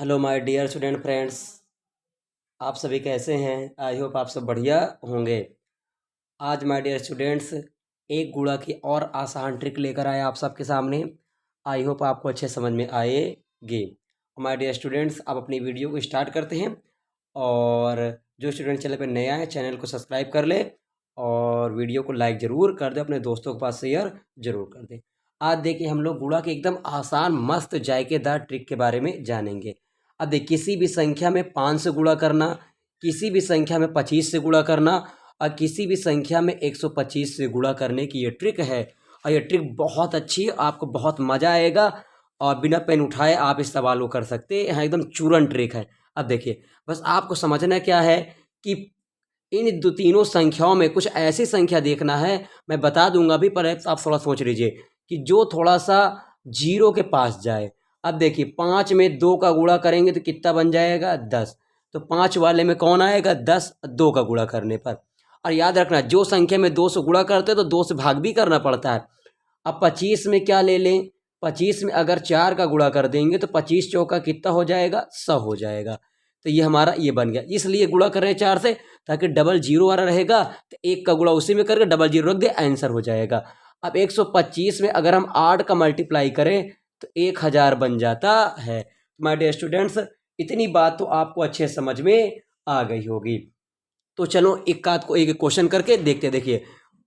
Hello my dear student friends. आप सभी कैसे हैं? आई होप आप सब बढ़िया होंगे। आज माय डियर स्टूडेंट्स एक गुणा की और आसान ट्रिक लेकर आए आप सबके सामने। आई होप आपको अच्छे समझ में आएगी। माय डियर स्टूडेंट्स, आप अपनी वीडियो को स्टार्ट करते हैं और जो स्टूडेंट चैनल पर नया है चैनल को सब्सक्राइब कर ले और वीडियो को लाइक ज़रूर कर दे, अपने दोस्तों के पास शेयर ज़रूर कर दे। आज देखिए हम लोग गुणा की एकदम आसान मस्त जायकेदार ट्रिक के बारे में जानेंगे। अब देखिए किसी भी संख्या में 5 से गुणा करना, किसी भी संख्या में 25 से गुणा करना और किसी भी संख्या में 125 से गुणा करने की ये ट्रिक है। और ये ट्रिक बहुत अच्छी है, आपको बहुत मज़ा आएगा और बिना पेन उठाए आप इस सवाल को कर सकते हैं। एकदम चूरन ट्रिक है। अब देखिए बस आपको समझना क्या है कि इन तीनों संख्याओं में कुछ ऐसी संख्या देखना है, मैं बता दूंगा भी, पर आप थोड़ा सोच लीजिए कि जो थोड़ा सा जीरो के पास जाए। अब देखिए 5 में 2 का गुणा करेंगे तो कितना बन जाएगा? 10। तो 5 वाले में कौन आएगा? 10 2 का गुणा करने पर। और याद रखना जो संख्या में 2 से गुणा करते हैं तो 2 से भाग भी करना पड़ता है। अब 25 में क्या ले लें? 25 में अगर 4 का गुणा कर देंगे तो 25 चौका कितना हो जाएगा? 100 हो जाएगा। तो ये हमारा ये बन गया। इसलिए गुणा कर रहे हैं 4 से ताकि डबल जीरो वाला रहेगा, तो 1 का गुणा उसी में करके डबल जीरो रख दे, आंसर हो जाएगा। अब 125 में अगर हम 8 का मल्टीप्लाई करें तो 1000 बन जाता है। माय डियर स्टूडेंट्स, इतनी बात तो आपको अच्छे समझ में आ गई होगी। तो चलो एक आध को एक क्वेश्चन करके देखते। देखिए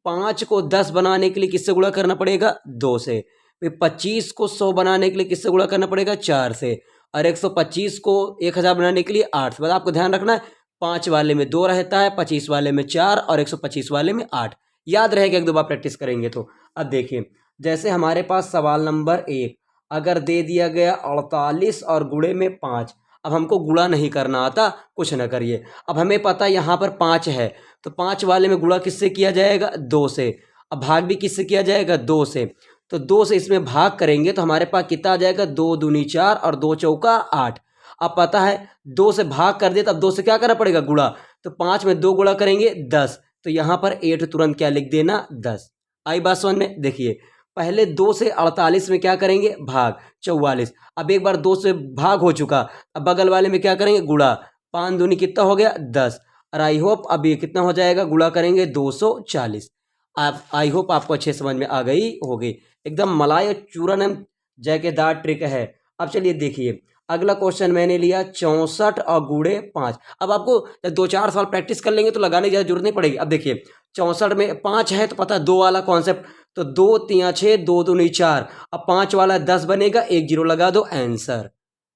5 को 10 बनाने के लिए किससे गुणा करना पड़ेगा? 2 से। फिर 25 को 100 बनाने के लिए किससे गुणा करना पड़ेगा? 4 से। और 125 को 1000 बनाने के लिए 8 से। बस आपको ध्यान रखना है 5 वाले में 2 रहता है, 25 वाले में 4 और 125 वाले में 8। याद रहेगा, एक दो बार प्रैक्टिस करेंगे तो। अब देखिए जैसे हमारे पास सवाल नंबर 1 अगर दे दिया गया 48 और गुणे में 5। अब हमको गुणा नहीं करना आता, कुछ ना करिए। अब हमें पता यहाँ पर 5 है तो 5 वाले में गुणा किससे किया जाएगा? 2 से। अब भाग भी किससे किया जाएगा? 2 से। तो 2 से इसमें भाग करेंगे तो हमारे पास कितना आ जाएगा? 2 दूनी 4 और 2 चौका 8। अब पता है 2 से भाग कर दिया, तब 2 से क्या करना पड़ेगा? गुणा। तो 5 में 2 गुणा करेंगे 10। तो यहाँ पर 8 तुरंत क्या लिख देना? 10। आई बात समझ में? देखिए पहले 2 से 48 में क्या करेंगे? भाग 44। अब एक बार 2 से भाग हो चुका, अब बगल वाले में क्या करेंगे? गुणा। 5 दूनी कितना हो गया? 10। और आई होप अब ये कितना हो जाएगा? गुणा करेंगे 240। आप आई होप आपको अच्छे समझ में आ गई होगी। एकदम मलाई और चूरन जायकेदार ट्रिक है। अब चलिए देखिए अगला क्वेश्चन मैंने लिया 64 और गुणे 5। अब आपको 2-4 साल प्रैक्टिस कर लेंगे तो लगाने की ज़्यादा जरूरत नहीं पड़ेगी। अब देखिए 64 में 5 है तो पता है 2 वाला कॉन्सेप्ट, तो 2 3 6 2 दूनी 4। अब 5 वाला 10 बनेगा, 1 जीरो लगा दो, आंसर।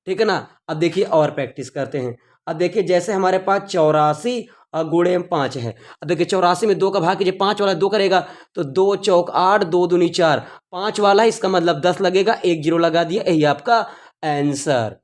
ठीक है ना? अब देखिए और प्रैक्टिस करते हैं। अब देखिए जैसे हमारे पास 84 और गुणे में 5 है। अब देखिए 84 में 2 का भाग कीजिए, 5 वाला 2 करेगा तो 2 चौक 8 2 दूनी 4। 5 वाला है इसका मतलब 10 लगेगा, 1 जीरो लगा दिया, यही आपका आंसर।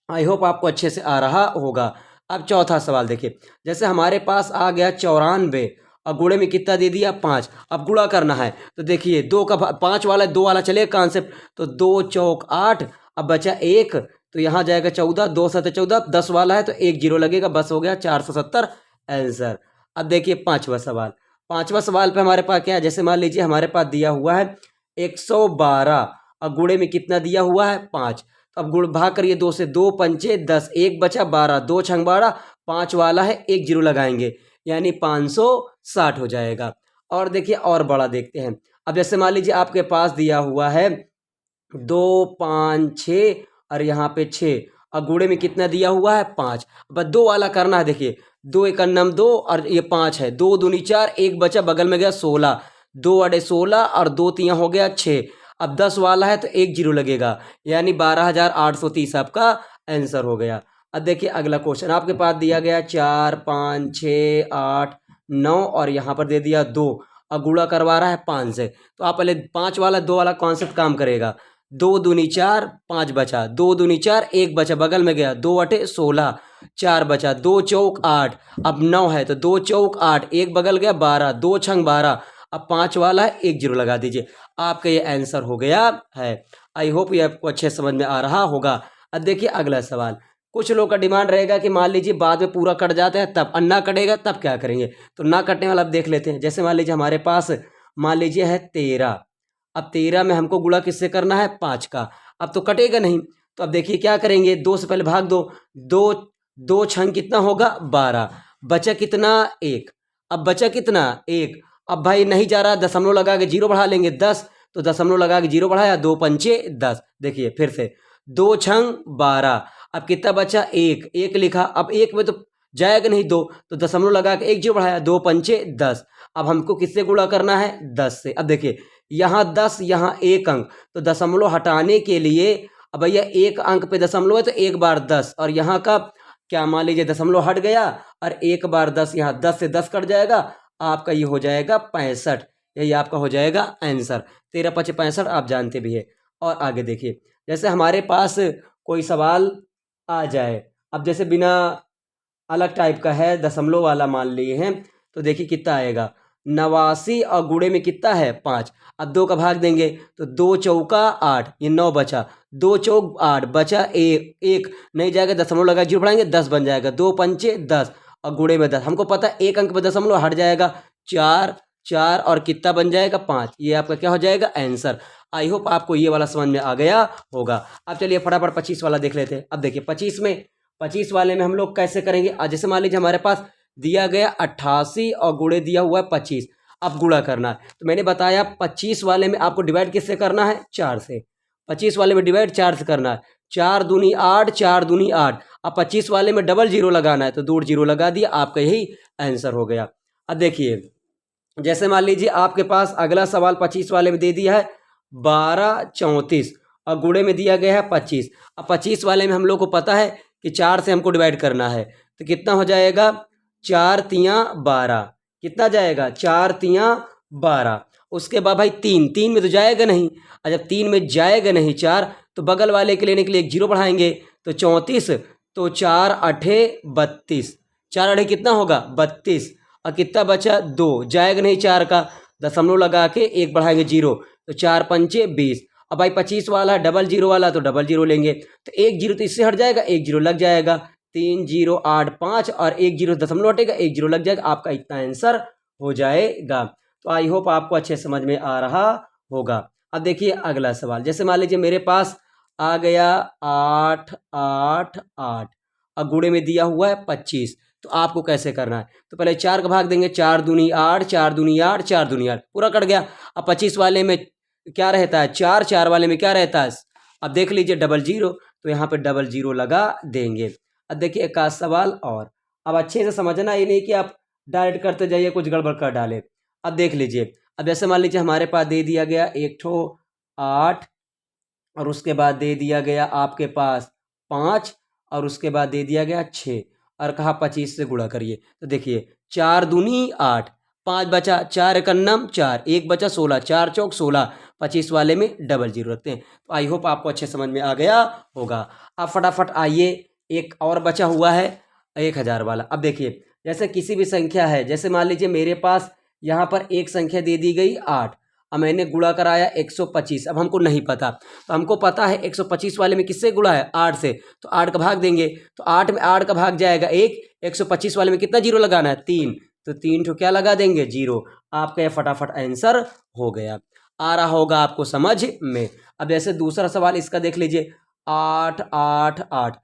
आई होप आपको अच्छे से आ रहा होगा। अब चौथा सवाल देखिए जैसे हमारे पास आ गया 94 और गुणे में कितना दे दिया? 5। अब गुणा करना है तो देखिए 2 का 5 वाला 2 वाला चलेगा कॉन्सेप्ट, तो 2 चौक 8। अब बचा 1 तो यहाँ जाएगा 14, 2 7 14, 10 वाला है तो 1 जीरो लगेगा, बस हो गया 470 आंसर। अब देखिए पांचवा सवाल। पांचवा सवाल पे हमारे पास क्या है? जैसे मान लीजिए हमारे पास दिया हुआ है 112 और गुणे में कितना दिया हुआ है? 5। तो अब गुण भाग करिए 2 से, 2 पंचे 10, 1 बचा 12, 2 छंग 12, 5 वाला है 1 जीरो लगाएंगे यानी 560 हो जाएगा। और देखिए और बड़ा देखते हैं। अब जैसे मान लीजिए आपके पास दिया हुआ है 2 5 6 और यहाँ पे 6 और गुणे में कितना दिया हुआ है? 5। बस 2 वाला करना है। देखिए 2 एक अन्नम 2 और ये 5 है, 2 दूनी 4, 1 बचा बगल में गया 16, 2 अड़े 16 और 2 तिया हो गया 6। अब 10 वाला है तो 1 जीरो लगेगा यानी 12830 आपका आंसर हो गया। अब देखिए अगला क्वेश्चन आपके पास दिया गया 4 5 6 8 9 और यहाँ पर दे दिया 2 और गुणा करवा रहा है 5 से। तो आप पहले 5 वाला 2 वाला कॉन्सेप्ट काम करेगा। 2 दूनी 4, 5 बचा, 2 दूनी 4, 1 बचा बगल में गया, 2 अठे 16, 4 बचा, 2 चौक 8। अब 9 है तो 2 चौक 8, 1 बगल गया 12, 2 छंग 12। अब 5 वाला है 1 जीरो लगा दीजिए, आपका ये आंसर हो गया है। आई होप ये आपको अच्छे समझ में आ रहा होगा। अब देखिए अगला सवाल। कुछ लोग का डिमांड रहेगा कि मान लीजिए बाद में पूरा कट जाता है तब, अन्ना कटेगा तब क्या करेंगे? तो ना कटने वाला अब देख लेते हैं। जैसे मान लीजिए हमारे पास मान लीजिए है 13। अब 13 में हमको गुणा किससे करना है? 5 का। अब तो कटेगा नहीं, तो अब देखिए क्या करेंगे, 2 से पहले भाग दो, दो दो छंग कितना होगा 12, बचा कितना 1। अब बचा कितना 1। अब भाई नहीं जा रहा, दशमलव लगा के 0 बढ़ा लेंगे 10, तो दशमलव लगा के 0 बढ़ाया, 2 पंचे 10। देखिए फिर से 2 छंग 12, अब कितना बचा 1, 1 लिखा। अब 1 में तो जाएगा नहीं 2, तो दशमलव लगा के 1 0 बढ़ाया, 2 पंचे 10। अब हमको किससे गुणा करना है 10 से। अब देखिए यहाँ 10, यहाँ 1 अंक, तो दशमलव हटाने के लिए अब भैया 1 अंक पे दशमलव है तो 1 बार 10, और यहाँ का क्या मान लीजिए दशमलव हट गया और 1 बार 10, यहाँ 10 से 10 कट जाएगा, आपका ये हो जाएगा 65। यही आपका हो जाएगा आंसर। 13 5 65 आप जानते भी है। और आगे देखिए, जैसे हमारे पास कोई सवाल आ जाए, अब जैसे बिना अलग टाइप का है, दशमलव वाला मान लिए हैं, तो देखिए कितना आएगा 89 और गुणे में कितना है 5। अब 2 का भाग देंगे तो 2 चौका 8, ये 9 बचा, 2 चौक 8 बचा, 1 नहीं जाएगा, दशमलव लगा 0 बढ़ाएंगे 10 बन जाएगा, 2 पंचे 10 और गुणे में 10। हमको पता है 1 अंक पे दशमलव हट जाएगा, 4 4 और कितना बन जाएगा 5। ये आपका क्या हो जाएगा आंसर। आई होप आपको ये वाला समझ में आ गया होगा। अब चलिए फटाफट 25 वाला देख लेते हैं। अब देखिए 25 वाले में हम लोग कैसे करेंगे, जैसे मान लीजिए हमारे पास दिया गया 88 और गुणे दिया हुआ है 25, अब गुणा करना है। तो मैंने बताया 25 वाले में आपको डिवाइड किससे करना है 4 से। 25 वाले में डिवाइड 4 से करना है, 4 दूनी 8, 4 दूनी 8। अब 25 वाले में डबल 0 लगाना है, तो 2 0 लगा दिया, आपका यही आंसर हो गया। अब देखिए जैसे मान लीजिए आपके पास अगला सवाल 25 वाले में दे दिया है 12 34 और गुणे में दिया गया है 25। अब 25 वाले में हम लोग को पता है कि 4 से हमको डिवाइड करना है, तो कितना हो जाएगा 4 तियाँ 12, कितना जाएगा 4 तियाँ 12। उसके बाद भाई 3 में तो जाएगा नहीं, और जब 3 में जाएगा नहीं 4, तो बगल वाले के लेने के लिए 1 0 बढ़ाएंगे, तो 34, तो 4 8 32, 4 8 कितना होगा 32, और कितना बचा 2, जाएगा नहीं 4 का, दशमलव लगा के 1 बढ़ाएंगे 0, तो 4 पंचे 20। अब भाई 25 वाला डबल 0 वाला, तो डबल 0 लेंगे, तो 1 0 तो इससे हट जाएगा, 1 0 लग जाएगा, 3 0 8 5 और 1 0 दशमलव हटेगा, 1 0 लग जाएगा, आपका इतना आंसर हो जाएगा। तो आई होप आपको अच्छे समझ में आ रहा होगा। अब देखिए अगला सवाल, जैसे मान लीजिए मेरे पास आ गया 8 8 8 और गुणे में दिया हुआ है 25, तो आपको कैसे करना है। तो पहले 4 का भाग देंगे, 4 दूनी 8, 4 दूनी 8, 4 दूनी 8, पूरा कट गया। अब 25 वाले में क्या रहता है 4, 4 वाले में क्या रहता है, अब देख लीजिए डबल 0, तो यहाँ पे डबल 0 लगा देंगे। अब देखिए एक आध सवाल और, अब अच्छे से समझना, ये नहीं कि आप डायरेक्ट करते जाइए कुछ गड़बड़ कर डाले। अब देख लीजिए, अब जैसे मान लीजिए हमारे पास दे दिया गया 1 ठो 8 और उसके बाद दे दिया गया आपके पास 5 और उसके बाद दे दिया गया 6 और कहा 25 से गुणा करिए। तो देखिए 4 दूनी 8, 5 बचा, 4 एकन्नम 4, 1 बचा 16, 4 चौक 16। 25 वाले में डबल 0 रखते हैं। तो आई होप आपको अच्छे समझ में आ गया होगा। अब फटाफट आइए, एक और बचा हुआ है 1000 वाला। अब देखिए जैसे किसी भी संख्या है, जैसे मान लीजिए मेरे पास यहाँ पर एक संख्या दे दी गई 8, अब मैंने गुणा कराया 125। अब हमको नहीं पता, तो हमको पता है 125 वाले में किससे गुणा है 8 से, तो 8 का भाग देंगे, तो 8 में 8 का भाग जाएगा 1, 125 वाले में कितना 0 लगाना है 3, तो 3 ठो क्या लगा देंगे 0। आपका यह फटाफट आंसर हो गया। आ रहा होगा आपको समझ में। अब जैसे दूसरा सवाल इसका देख लीजिए 8 8 8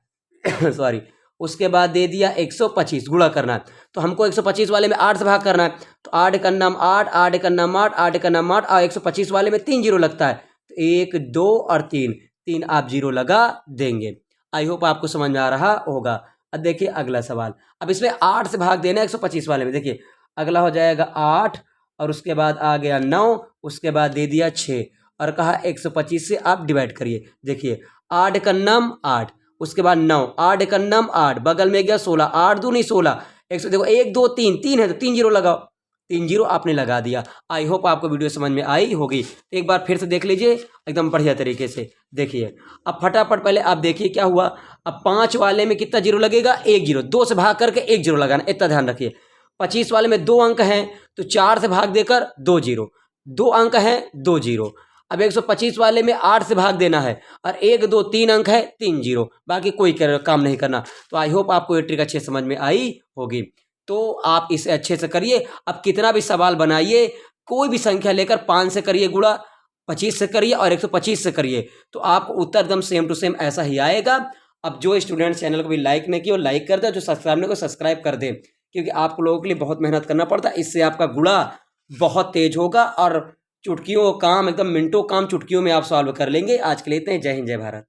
सॉरी, उसके बाद दे दिया 125 गुणा करना है, तो हमको 125 वाले में 8 से भाग करना है, तो 8 का नाम 8, 8 का नाम 8, 8 का नाम 8 और 125 वाले में 3 0 लगता है, तो 1 2 और 3 आप 0 लगा देंगे। आई होप आपको समझ में आ रहा होगा। अब देखिए अगला सवाल, अब इसमें 8 से भाग देना है 125 वाले में। देखिए अगला हो जाएगा 8 और उसके बाद आ गया 9, उसके बाद दे दिया 6 और कहा 125 से आप डिवाइड करिए। देखिए 8 का नाम 8, उसके बाद 9, 8 का नाम 8, बगल में गया 16, 8 दूनी 16, 100 देखो 1 2 3 है तो 3 0 लगाओ, 3 0 आपने लगा दिया। आई होप आपको वीडियो समझ में आई होगी। तो एक बार फिर से देख लीजिए एकदम बढ़िया तरीके से। देखिए अब फटाफट पहले आप देखिए क्या हुआ। अब 5 वाले में कितना 0 लगेगा 1 0, 2 से भाग करके 1 0 लगाना, इतना ध्यान रखिए। 25 वाले में 2 अंक हैं तो 4 से भाग देकर 2 0, 2 अंक हैं 2 0। अब 125 वाले में 8 से भाग देना है और 1 2 3 अंक है 3 0, बाकी कोई काम नहीं करना। तो आई होप आपको ये ट्रिक अच्छे समझ में आई होगी। तो आप इसे अच्छे से करिए। अब कितना भी सवाल बनाइए, कोई भी संख्या लेकर 5 से करिए गुणा, 25 से करिए और 125 से करिए, तो आपको उत्तर एकदम सेम टू सेम ऐसा ही आएगा। अब जो स्टूडेंट चैनल को भी लाइक नहीं किया वो लाइक कर दे, जो सब्सक्राइब नहीं को सब्सक्राइब कर दे, क्योंकि आप लोगों के लिए बहुत मेहनत करना पड़ता है। इससे आपका गुणा बहुत तेज होगा और चुटकियों काम एकदम मिनटों काम चुटकियों में आप सॉल्व कर लेंगे। आज के लिए इतने, जय हिंद जय भारत।